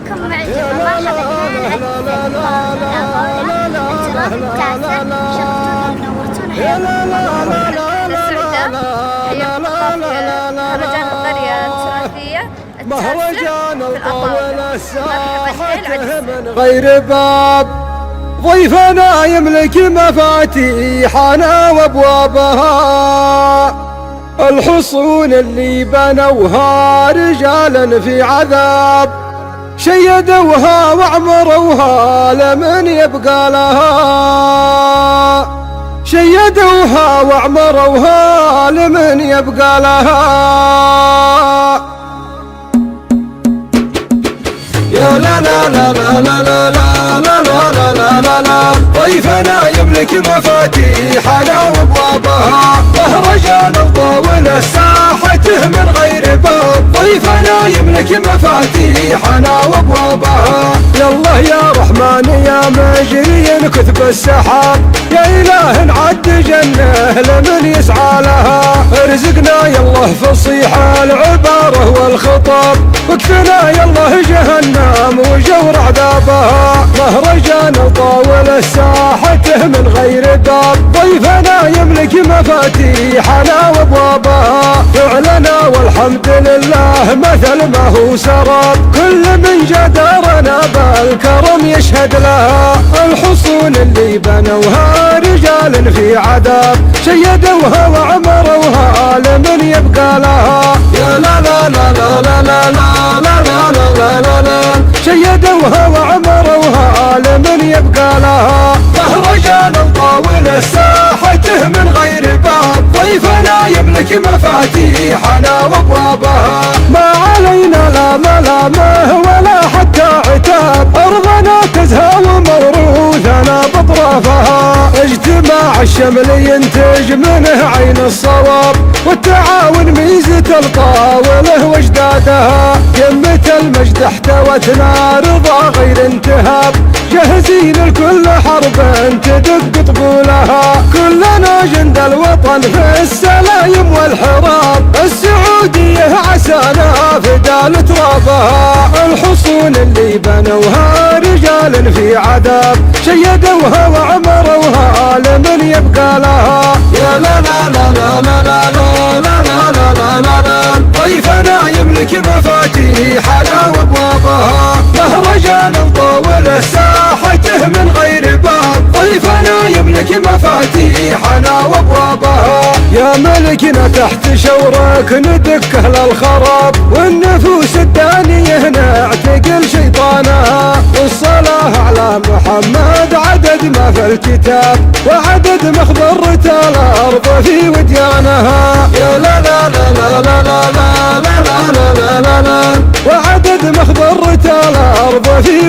لكم معجبة مرحبا أهلا شرفتونا ونورتونا حياكم السعودة حياكم في مهرجان القرية التراثية مهرجان الطاولة الساحة من غير باب ضيفنا يملك مفاتيحنا وابوابها الحصون اللي بنوها رجالا في عذاب شيدوها وعمروها لمن يبقى لها شيدوها وعمروها لمن يبقى لها يا لا لا لا لا لا لا لا لا لا لا لا ضيفنا يملك مفاتيحنا وابوابها مهرجان الطاولة ساحته من غير باب ضيفنا يملك مفاتيحنا وابوابها يالله يا رحمن يا مجري كثب السحاب يا إله عد جنه لمن يسعى لها ارزقنا يالله فصيح العبارة والخطاب واكفنا يالله جهنم وجور عذابها مهرجان الطاولة ساحته من غير باب ضيفنا يملك مفاتيحنا وابوابها فعلنا والحمد لله مثل ما هو سراب كل من جدارنا بالكرم يشهد لها الحصون اللي بنوها رجال في عذاب شيدوها وعمروها لمن يبقى لها يا لا لا لا لا لا لا لا لا لا لا لا شيدوها وعمروها لمن يبقى لها مهرجان الطاولة ساحته من غير باب ضيفنا يملك مفاتيحنا وابوابها ما علينا لا ملامه ولا حتى عتاب ارضنا تزهى وموروثنا باطرافها اجتماع الشمل ينتج منه عين الصواب والتعاون ميزة الطاولة واجدادها يمة المجد احتوتنا رضا غير انتهاب جاهزين لكل حرب تدق طبولها كلنا جند الوطن في السلايم والحراب السعودية عسانا فدال ترابها الحصون اللي بنوها رجال في عذاب شيدوها وعمروها لمن يبقى لها يا لا لا لا لا لا لا لا لا لا لا لا لا ضيفنا يملك مفاتيحنا وابوابها مهرجان الطاولة ساحته من غير باب ضيفنا يملك مفاتيحنا وابوابها يا ملكنا تحت شورك ندكه للخراب والنفوس الدانية نعتقل شيطانها والصلاة على محمد عدد ما في الكتاب وعدد مخبرة الأرض في وديانها يا لا لا لا لا لا لا لا لا لا لا لا وعدد مخبرة الأرض في